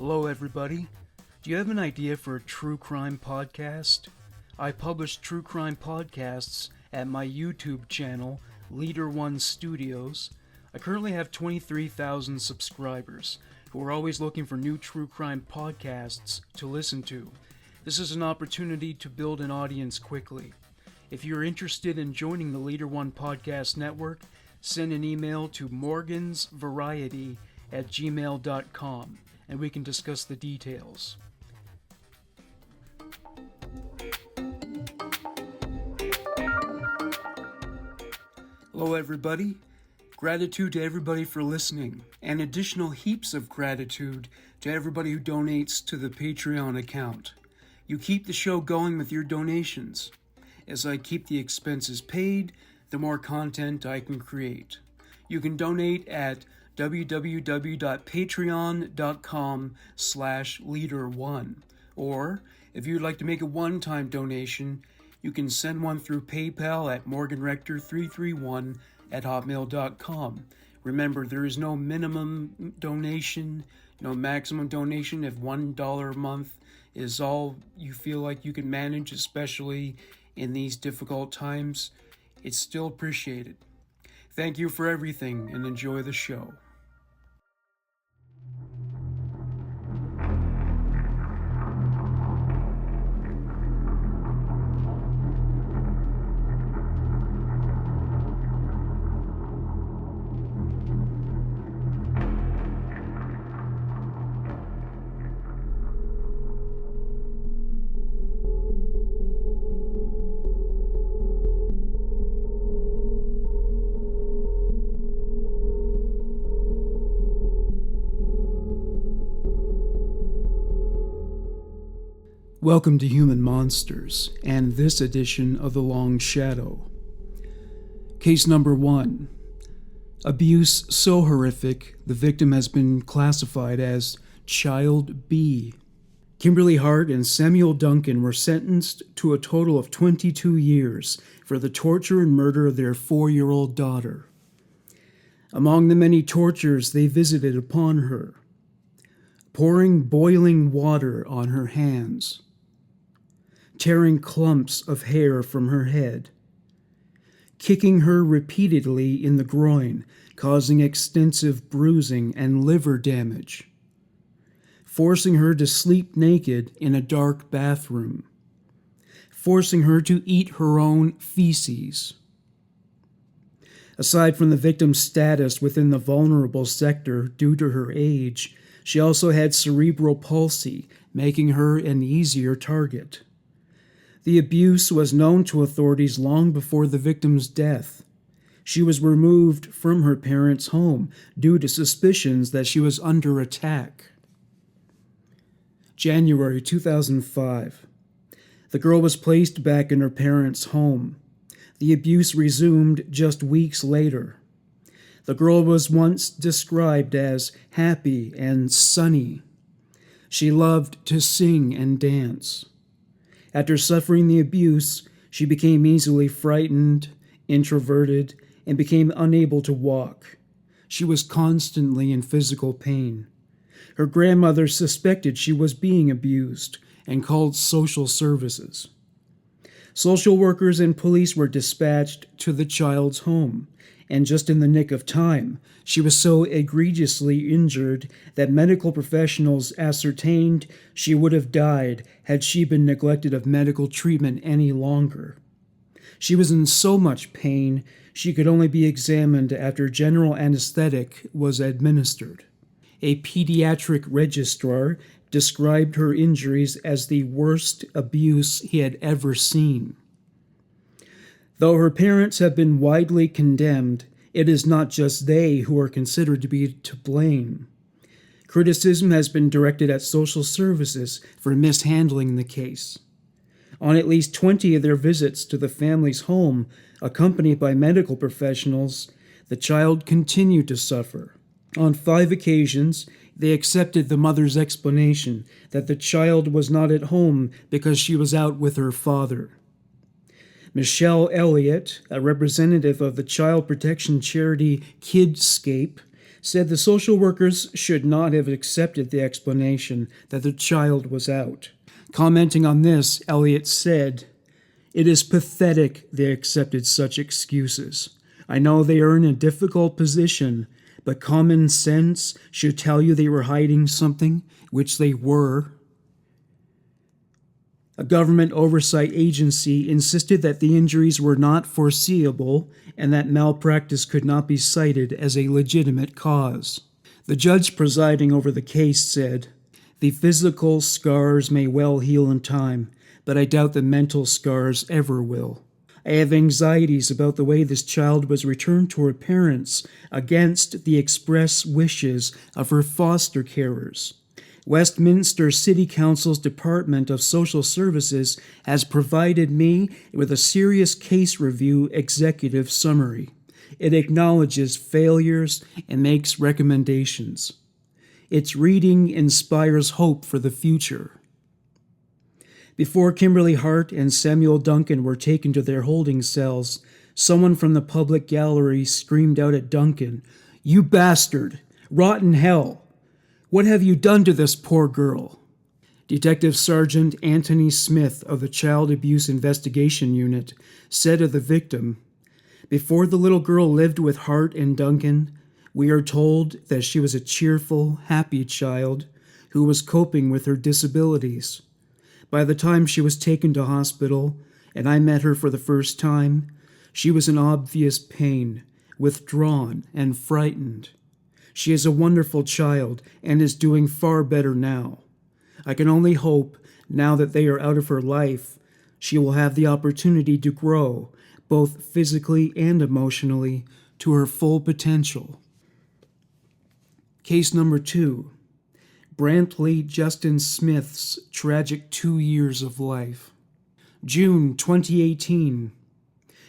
Hello, everybody. Do you have an idea for a true crime podcast? I publish true crime podcasts at my YouTube channel, Leader One Studios. I currently have 23,000 subscribers who are always looking for new true crime podcasts to listen to. This is an opportunity to build an audience quickly. If you're interested in joining the Leader One Podcast Network, send an email to morgansvariety@gmail.com and we can discuss the details. Hello, everybody. Gratitude to everybody for listening, and additional heaps of gratitude to everybody who donates to the Patreon account. You keep the show going with your donations. As I keep the expenses paid, the more content I can create. You can donate at www.patreon.com/leader1. Or, if you'd like to make a one-time donation, you can send one through PayPal at morganrector331@hotmail.com. Remember, there is no minimum donation, no maximum donation. If $1 a month is all you feel like you can manage, especially in these difficult times, it's still appreciated. Thank you for everything and enjoy the show. Welcome to Human Monsters, and this edition of The Long Shadow. Case number 1. Abuse so horrific, the victim has been classified as Child B. Kimberly Harte and Samuel Duncan were sentenced to a total of 22 years for the torture and murder of their 4-year-old daughter. Among the many tortures they visited upon her: pouring boiling water on her hands, tearing clumps of hair from her head, kicking her repeatedly in the groin, causing extensive bruising and liver damage, forcing her to sleep naked in a dark bathroom, forcing her to eat her own feces. Aside from the victim's status within the vulnerable sector due to her age, she also had cerebral palsy, making her an easier target. The abuse was known to authorities long before the victim's death. She was removed from her parents' home due to suspicions that she was under attack. January 2005. The girl was placed back in her parents' home. The abuse resumed just weeks later. The girl was once described as happy and sunny. She loved to sing and dance. After suffering the abuse, she became easily frightened, introverted, and became unable to walk. She was constantly in physical pain. Her grandmother suspected she was being abused and called social services. Social workers and police were dispatched to the child's home, and just in the nick of time, she was so egregiously injured that medical professionals ascertained she would have died had she been neglected of medical treatment any longer. She was in so much pain, she could only be examined after general anesthetic was administered. A pediatric registrar described her injuries as the worst abuse he had ever seen. Though her parents have been widely condemned, it is not just they who are considered to be to blame. Criticism has been directed at social services for mishandling the case. On at least 20 of their visits to the family's home, accompanied by medical professionals, the child continued to suffer. On 5 occasions, they accepted the mother's explanation that the child was not at home because she was out with her father. Michelle Elliott, a representative of the child protection charity Kidscape, said the social workers should not have accepted the explanation that the child was out. Commenting on this, Elliot said, "It is pathetic they accepted such excuses. I know they are in a difficult position, but common sense should tell you they were hiding something, which they were." A government oversight agency insisted that the injuries were not foreseeable and that malpractice could not be cited as a legitimate cause. The judge presiding over the case said, "The physical scars may well heal in time, but I doubt the mental scars ever will. I have anxieties about the way this child was returned to her parents against the express wishes of her foster carers. Westminster City Council's Department of Social Services has provided me with a serious case review executive summary. It acknowledges failures and makes recommendations. Its reading inspires hope for the future." Before Kimberly Harte and Samuel Duncan were taken to their holding cells, someone from the public gallery screamed out at Duncan, "You bastard! Rotten hell! What have you done to this poor girl?" Detective Sergeant Anthony Smith of the Child Abuse Investigation Unit said of the victim, "Before the little girl lived with Harte and Duncan, we are told that she was a cheerful, happy child who was coping with her disabilities. By the time she was taken to hospital, and I met her for the first time, she was in obvious pain, withdrawn, and frightened. She is a wonderful child and is doing far better now. I can only hope, now that they are out of her life, she will have the opportunity to grow, both physically and emotionally, to her full potential." Case number 2. Brantley Justin Smith's tragic 2 years of life. June 2018.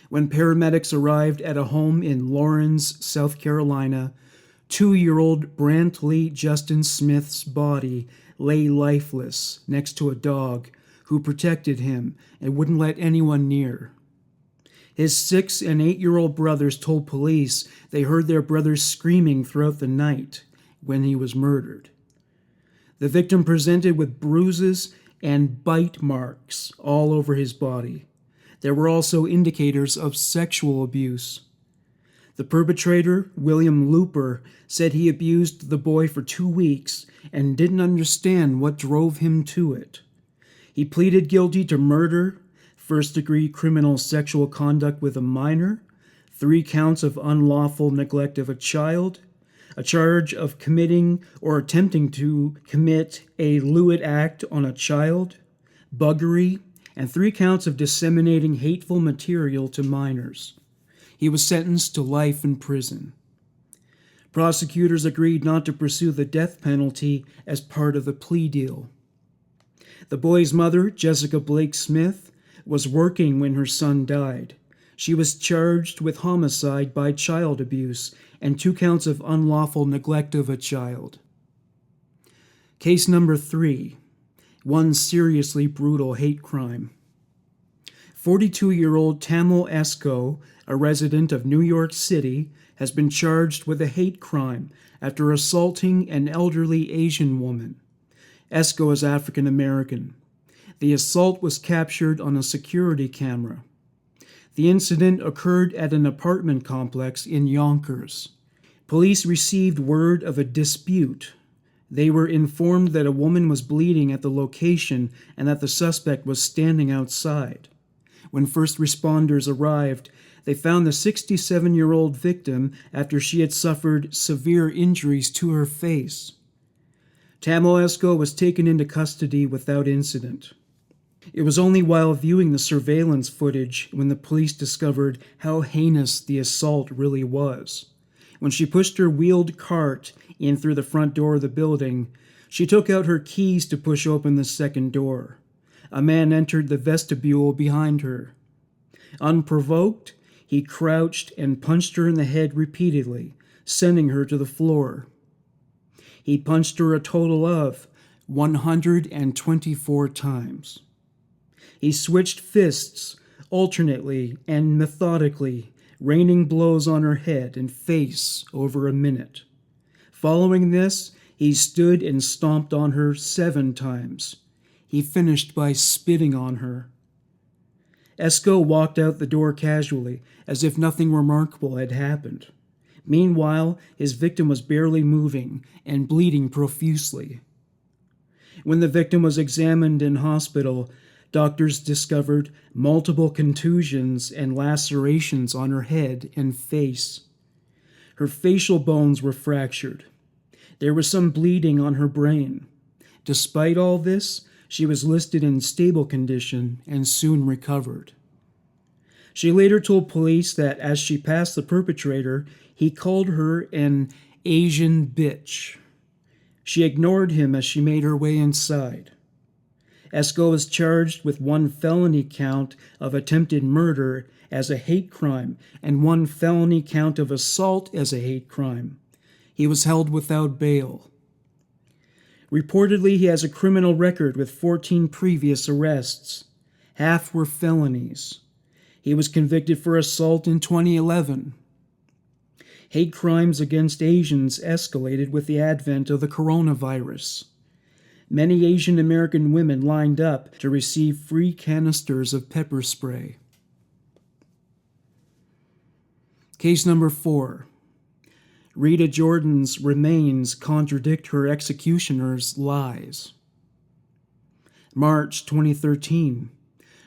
When paramedics arrived at a home in Lawrence, South Carolina, 2-year-old Brantley Justin Smith's body lay lifeless next to a dog who protected him and wouldn't let anyone near. His 6- and 8-year-old brothers told police they heard their brother screaming throughout the night when he was murdered. The victim presented with bruises and bite marks all over his body. There were also indicators of sexual abuse. The perpetrator, William Looper, said he abused the boy for 2 weeks and didn't understand what drove him to it. He pleaded guilty to murder, first-degree criminal sexual conduct with a minor, 3 counts of unlawful neglect of a child, a charge of committing or attempting to commit a lewd act on a child, buggery, and 3 counts of disseminating hateful material to minors. He was sentenced to life in prison. Prosecutors agreed not to pursue the death penalty as part of the plea deal. The boy's mother, Jessica Blake Smith, was working when her son died. She was charged with homicide by child abuse and 2 counts of unlawful neglect of a child. Case number 3. One seriously brutal hate crime. 42-year-old Tammel Esco, a resident of New York City, has been charged with a hate crime after assaulting an elderly Asian woman. Esco is African American. The assault was captured on a security camera. The incident occurred at an apartment complex in Yonkers. Police received word of a dispute. They were informed that a woman was bleeding at the location and that the suspect was standing outside. When first responders arrived, they found the 67-year-old victim after she had suffered severe injuries to her face. Tammel Esco was taken into custody without incident. It was only while viewing the surveillance footage when the police discovered how heinous the assault really was. When she pushed her wheeled cart in through the front door of the building, she took out her keys to push open the second door. A man entered the vestibule behind her. Unprovoked, he crouched and punched her in the head repeatedly, sending her to the floor. He punched her a total of 124 times. He switched fists alternately and methodically, raining blows on her head and face over a minute. Following this, he stood and stomped on her 7 times. He finished by spitting on her. Esco walked out the door casually, as if nothing remarkable had happened. Meanwhile, his victim was barely moving and bleeding profusely. When the victim was examined in hospital, doctors discovered multiple contusions and lacerations on her head and face. Her facial bones were fractured. There was some bleeding on her brain. Despite all this, she was listed in stable condition and soon recovered. She later told police that as she passed the perpetrator, he called her an Asian bitch. She ignored him as she made her way inside. Esco was charged with 1 felony count of attempted murder as a hate crime and 1 felony count of assault as a hate crime. He was held without bail. Reportedly, he has a criminal record with 14 previous arrests. Half were felonies. He was convicted for assault in 2011. Hate crimes against Asians escalated with the advent of the coronavirus. Many Asian American women lined up to receive free canisters of pepper spray. Case number 4. Rita Jordan's remains contradict her executioner's lies. March 2013.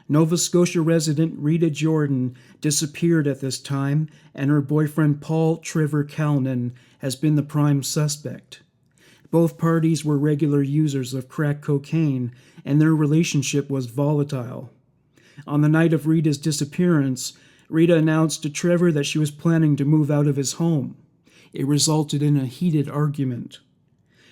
Nova Scotia resident Rita Jordan disappeared at this time, and her boyfriend Paul Trevor Calnen has been the prime suspect. Both parties were regular users of crack cocaine, and their relationship was volatile. On the night of Rita's disappearance, Rita announced to Trevor that she was planning to move out of his home. It resulted in a heated argument.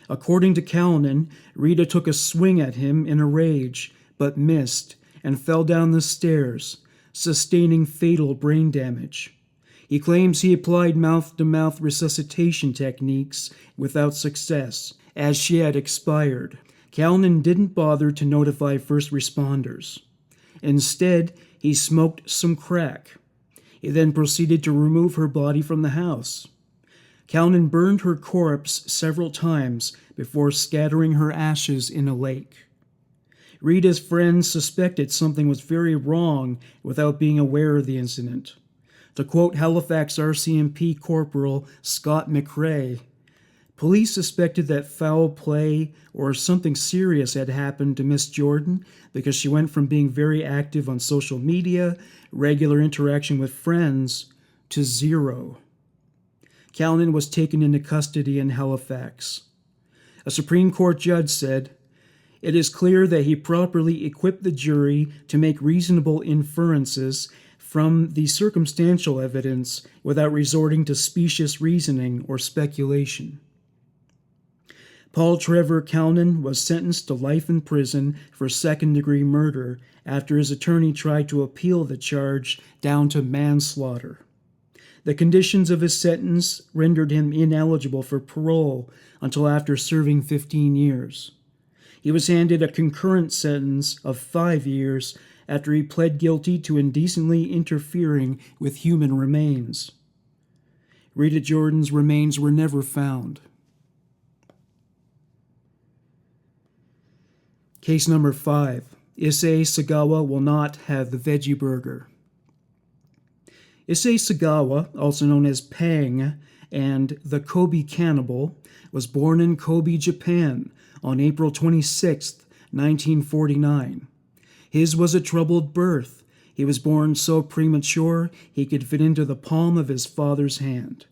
According to Calnen, Rita took a swing at him in a rage, but missed, and fell down the stairs, sustaining fatal brain damage. He claims he applied mouth-to-mouth resuscitation techniques without success, as she had expired. Calnen didn't bother to notify first responders. Instead, he smoked some crack. He then proceeded to remove her body from the house. Calnen burned her corpse several times before scattering her ashes in a lake. Rita's friends suspected something was very wrong without being aware of the incident. To quote Halifax RCMP Corporal Scott McRae, police suspected that foul play or something serious had happened to Miss Jordan because she went from being very active on social media, regular interaction with friends, to zero. Calnen was taken into custody in Halifax. A Supreme Court judge said, "It is clear that he properly equipped the jury to make reasonable inferences from the circumstantial evidence without resorting to specious reasoning or speculation." Paul Trevor Calnen was sentenced to life in prison for second-degree murder after his attorney tried to appeal the charge down to manslaughter. The conditions of his sentence rendered him ineligible for parole until after serving 15 years. He was handed a concurrent sentence of 5 years after he pled guilty to indecently interfering with human remains. Rita Jordan's remains were never found. Case number 5. Issei Sagawa will not have the veggie burger. Issei Sagawa, also known as Pang and the Kobe Cannibal, was born in Kobe, Japan on April 26, 1949. His was a troubled birth. He was born so premature he could fit into the palm of his father's hand.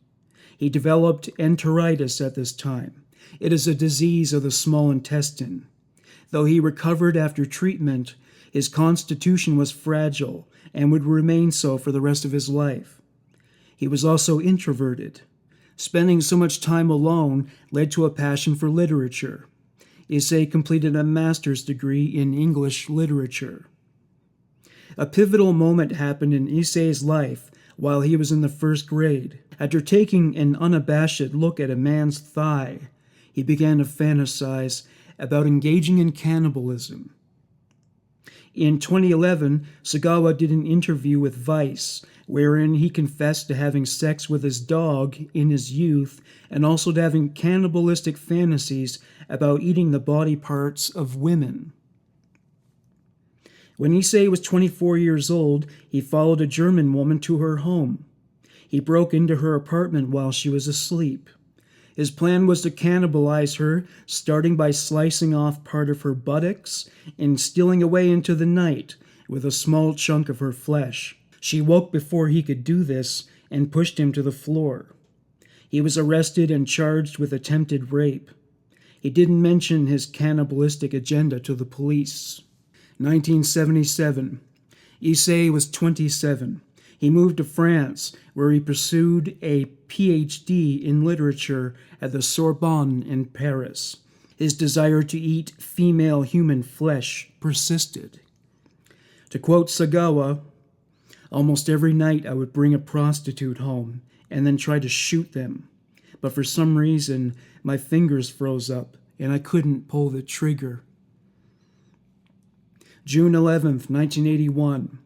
He developed enteritis at this time. It is a disease of the small intestine. Though he recovered after treatment, his constitution was fragile and would remain so for the rest of his life. He was also introverted. Spending so much time alone led to a passion for literature. Issei completed a master's degree in English literature. A pivotal moment happened in Issei's life while he was in the first grade. After taking an unabashed look at a man's thigh, he began to fantasize about engaging in cannibalism. In 2011, Sagawa did an interview with Vice, wherein he confessed to having sex with his dog in his youth and also to having cannibalistic fantasies about eating the body parts of women. When Issei was 24 years old, he followed a German woman to her home. He broke into her apartment while she was asleep. His plan was to cannibalize her, starting by slicing off part of her buttocks and stealing away into the night with a small chunk of her flesh. She woke before he could do this and pushed him to the floor. He was arrested and charged with attempted rape. He didn't mention his cannibalistic agenda to the police. 1977. Issei was 27. He moved to France, where he pursued a PhD in literature at the Sorbonne in Paris. His desire to eat female human flesh persisted. To quote Sagawa, "Almost every night I would bring a prostitute home and then try to shoot them. But for some reason, my fingers froze up and I couldn't pull the trigger." June 11th, 1981.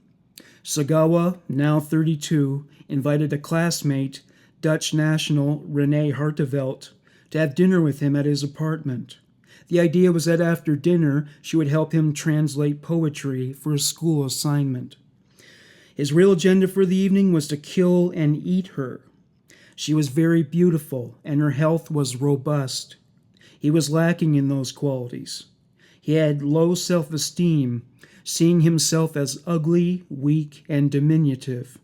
Sagawa, now 32, invited a classmate, Dutch national Rene Harte, to have dinner with him at his apartment. The idea was that after dinner, she would help him translate poetry for a school assignment. His real agenda for the evening was to kill and eat her. She was very beautiful, and her health was robust. He was lacking in those qualities. He had low self-esteem, seeing himself as ugly, weak, and diminutive.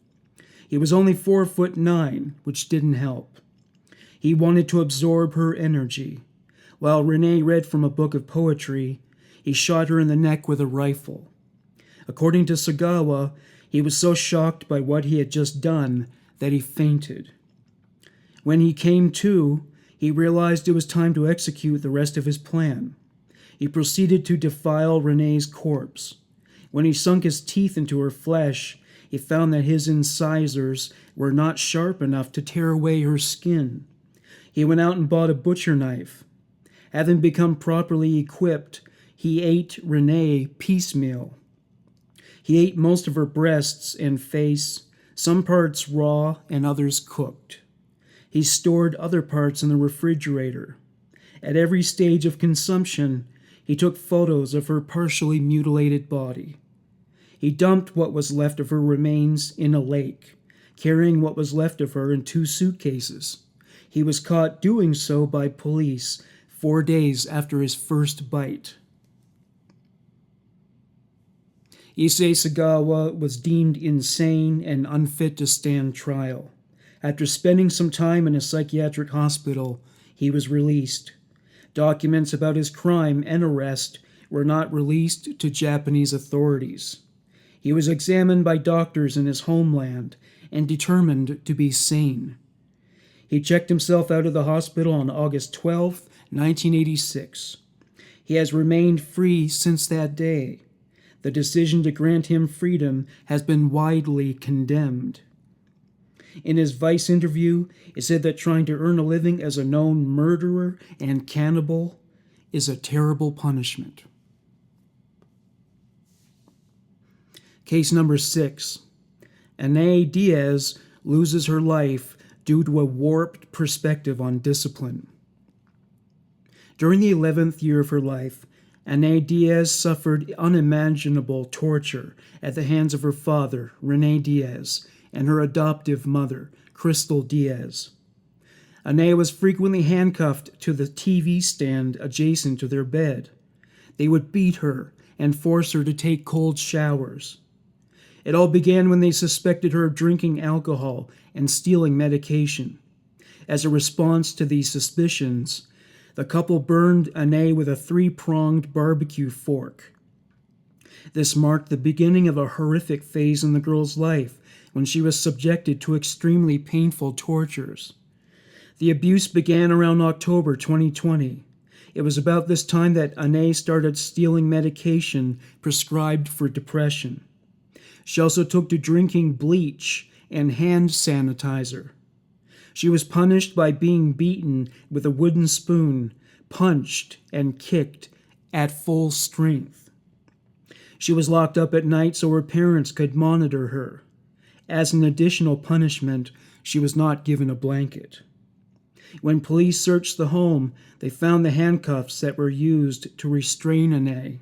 He was only 4'9", which didn't help. He wanted to absorb her energy. While Rene read from a book of poetry, he shot her in the neck with a rifle. According to Sagawa, he was so shocked by what he had just done that he fainted. When he came to, he realized it was time to execute the rest of his plan. He proceeded to defile Rene's corpse. When he sunk his teeth into her flesh, he found that his incisors were not sharp enough to tear away her skin. He went out and bought a butcher knife. Having become properly equipped, he ate Rene piecemeal. He ate most of her breasts and face, some parts raw and others cooked. He stored other parts in the refrigerator. At every stage of consumption, he took photos of her partially mutilated body. He dumped what was left of her remains in a lake, carrying what was left of her in 2 suitcases. He was caught doing so by police 4 days after his first bite. Issei Sagawa was deemed insane and unfit to stand trial. After spending some time in a psychiatric hospital, he was released. Documents about his crime and arrest were not released to Japanese authorities. He was examined by doctors in his homeland and determined to be sane. He checked himself out of the hospital on August 12, 1986. He has remained free since that day. The decision to grant him freedom has been widely condemned. In his Vice interview, it said that trying to earn a living as a known murderer and cannibal is a terrible punishment. Case number 6. Rene Diaz loses her life due to a warped perspective on discipline. During the 11th year of her life, Rene Diaz suffered unimaginable torture at the hands of her father, Rene Diaz, and her adoptive mother, Crystal Diaz. Rene was frequently handcuffed to the TV stand adjacent to their bed. They would beat her and force her to take cold showers. It all began when they suspected her of drinking alcohol and stealing medication. As a response to these suspicions, the couple burned Rene with a 3-pronged barbecue fork. This marked the beginning of a horrific phase in the girl's life when she was subjected to extremely painful tortures. The abuse began around October 2020. It was about this time that Rene started stealing medication prescribed for depression. She also took to drinking bleach and hand sanitizer. She was punished by being beaten with a wooden spoon, punched and kicked at full strength. She was locked up at night so her parents could monitor her. As an additional punishment, she was not given a blanket. When police searched the home, they found the handcuffs that were used to restrain Issei.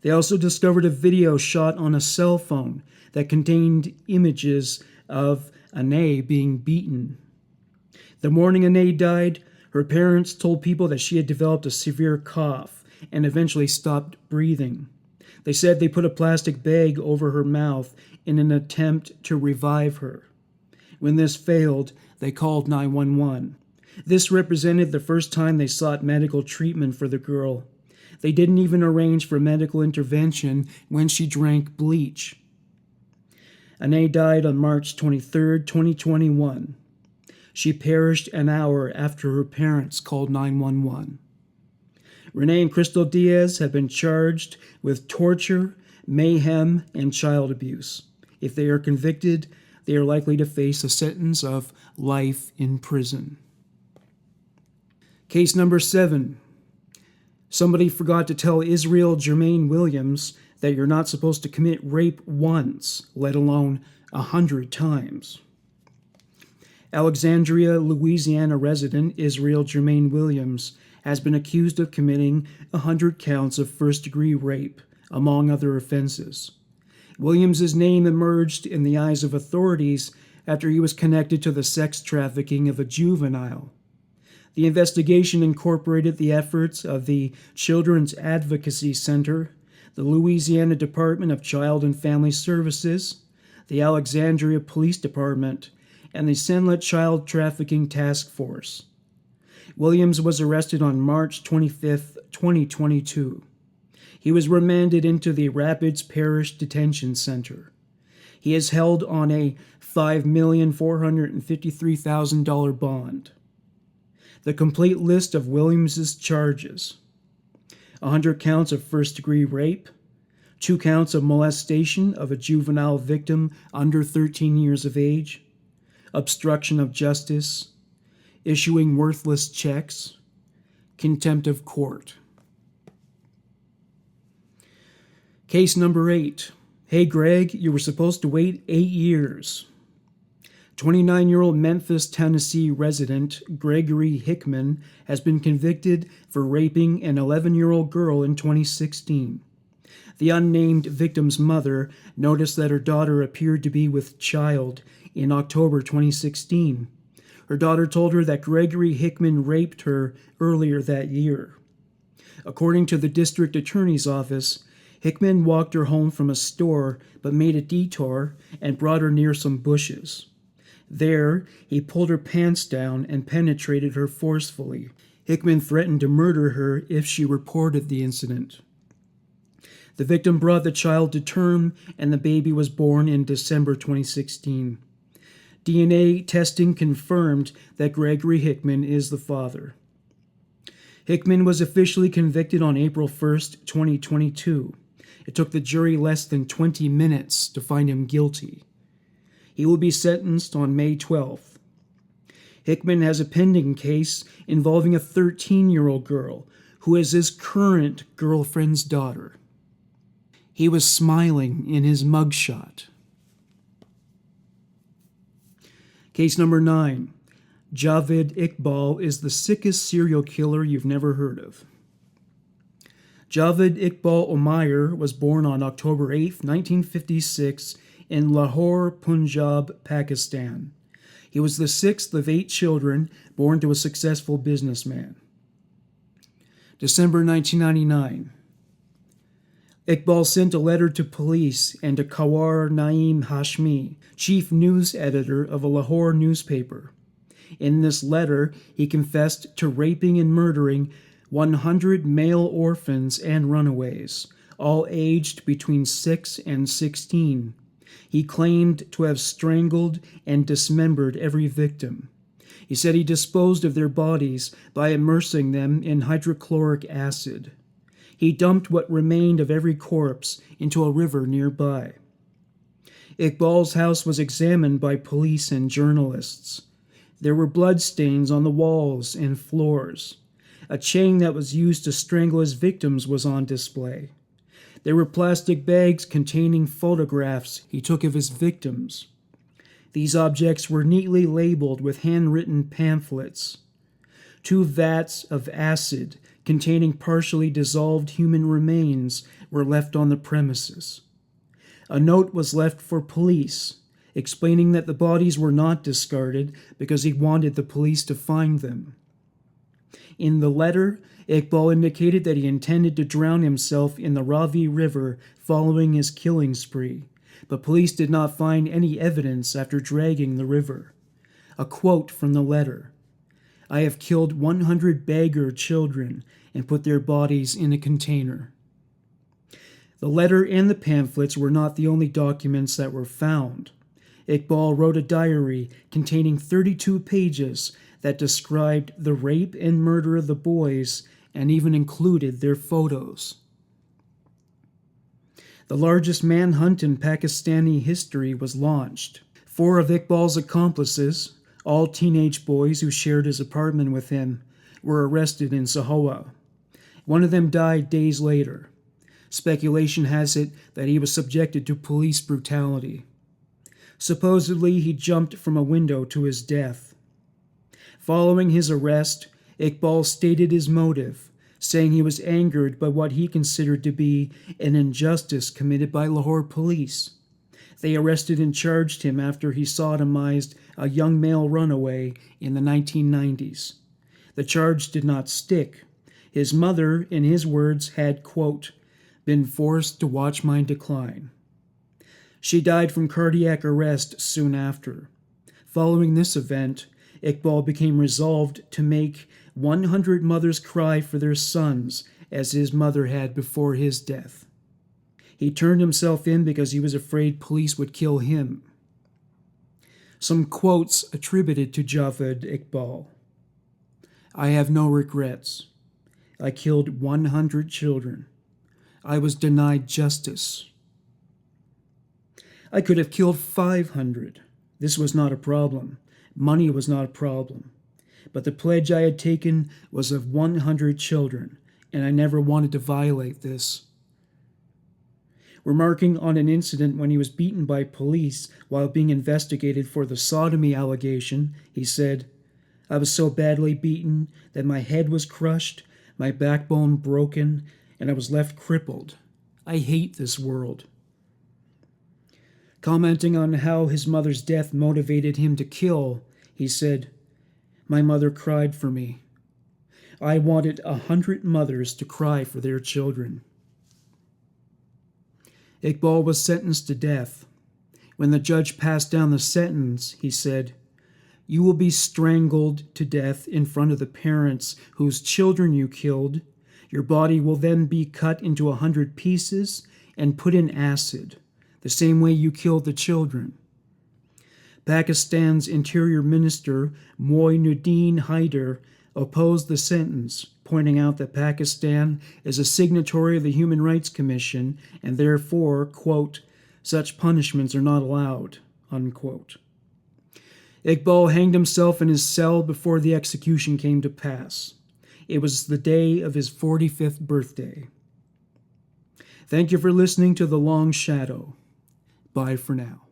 They also discovered a video shot on a cell phone that contained images of Issei being beaten. The morning Issei died, her parents told people that she had developed a severe cough and eventually stopped breathing. They said they put a plastic bag over her mouth in an attempt to revive her. When this failed, they called 911. This represented the first time they sought medical treatment for the girl. They didn't even arrange for medical intervention when she drank bleach. Issei died on March 23, 2021. She perished an hour after her parents called 911. Rene and Crystal Diaz have been charged with torture, mayhem, and child abuse. If they are convicted, they are likely to face a sentence of life in prison. Case number 7. Somebody forgot to tell Israel Jermaine Williams that you're not supposed to commit rape once, let alone 100 times. Alexandria, Louisiana resident Israel Jermaine Williams has been accused of committing 100 counts of first-degree rape, among other offenses. Williams's name emerged in the eyes of authorities after he was connected to the sex trafficking of a juvenile. The investigation incorporated the efforts of the Children's Advocacy Center, the Louisiana Department of Child and Family Services, the Alexandria Police Department, and the Senlet Child Trafficking Task Force. Williams was arrested on March 25, 2022. He was remanded into the Rapids Parish Detention Center. He is held on a $5,453,000 bond. The complete list of Williams's charges: 100 counts of first-degree rape, 2 counts of molestation of a juvenile victim under 13 years of age, obstruction of justice, issuing worthless checks, contempt of court. Case number 8. Hey Greg, you were supposed to wait 8 years. 29-year-old Memphis, Tennessee resident Gregory Hickman has been convicted for raping an 11-year-old girl in 2016. The unnamed victim's mother noticed that her daughter appeared to be with child in October 2016. Her daughter told her that Gregory Hickman raped her earlier that year. According to the district attorney's office, Hickman walked her home from a store but made a detour and brought her near some bushes. There, he pulled her pants down and penetrated her forcefully. Hickman threatened to murder her if she reported the incident. The victim brought the child to term, and the baby was born in December 2016. DNA testing confirmed that Gregory Hickman is the father. Hickman was officially convicted on April 1st, 2022. It took the jury less than 20 minutes to find him guilty. He will be sentenced on May 12th. Hickman has a pending case involving a 13-year-old girl who is his current girlfriend's daughter. He was smiling in his mugshot. Case number 9. Javed Iqbal is the sickest serial killer you've never heard of. Javed Iqbal Omair was born on October 8, 1956, in Lahore, Punjab, Pakistan. He was the 6th of 8 children born to a successful businessman. December 1999. Iqbal sent a letter to police and to Kawar Naeem Hashmi, chief news editor of a Lahore newspaper. In this letter, he confessed to raping and murdering 100 male orphans and runaways, all aged between 6 and 16. He claimed to have strangled and dismembered every victim. He said he disposed of their bodies by immersing them in hydrochloric acid. He dumped what remained of every corpse into a river nearby. Iqbal's house was examined by police and journalists. There were bloodstains on the walls and floors. A chain that was used to strangle his victims was on display. There were plastic bags containing photographs he took of his victims. These objects were neatly labeled with handwritten pamphlets. 2 vats of acid containing partially dissolved human remains were left on the premises. A note was left for police, explaining that the bodies were not discarded because he wanted the police to find them. In the letter, Iqbal indicated that he intended to drown himself in the Ravi River following his killing spree, but police did not find any evidence after dragging the river. A quote from the letter: "I have killed 100 beggar children and put their bodies in a container." The letter and the pamphlets were not the only documents that were found. Iqbal wrote a diary containing 32 pages that described the rape and murder of the boys and even included their photos. The largest manhunt in Pakistani history was launched. 4 of Iqbal's accomplices, all teenage boys who shared his apartment with him, were arrested in Sagawa. One of them died days later. Speculation has it that he was subjected to police brutality. Supposedly, he jumped from a window to his death. Following his arrest, Iqbal stated his motive, saying he was angered by what he considered to be an injustice committed by Lahore police. They arrested and charged him after he sodomized a young male runaway in the 1990s. The charge did not stick. His mother, in his words, had, quote, "been forced to watch my decline." She died from cardiac arrest soon after. Following this event, Iqbal became resolved to make 100 mothers cry for their sons, as his mother had before his death. He turned himself in because he was afraid police would kill him. Some quotes attributed to Javed Iqbal: "I have no regrets. I killed 100 children. I was denied justice. I could have killed 500. This was not a problem. Money was not a problem. But the pledge I had taken was of 100 children, and I never wanted to violate this." Remarking on an incident when he was beaten by police while being investigated for the sodomy allegation, he said, "I was so badly beaten that my head was crushed, my backbone broken, and I was left crippled. I hate this world." Commenting on how his mother's death motivated him to kill, he said, "My mother cried for me. I wanted 100 mothers to cry for their children." Iqbal was sentenced to death. When the judge passed down the sentence, he said, "You will be strangled to death in front of the parents whose children you killed. Your body will then be cut into 100 pieces and put in acid, the same way you killed the children." Pakistan's Interior Minister Moinuddin Haider opposed the sentence, pointing out that Pakistan is a signatory of the Human Rights Commission and therefore, quote, "such punishments are not allowed," unquote. Iqbal hanged himself in his cell before the execution came to pass. It was the day of his 45th birthday. Thank you for listening to The Long Shadow. Bye for now.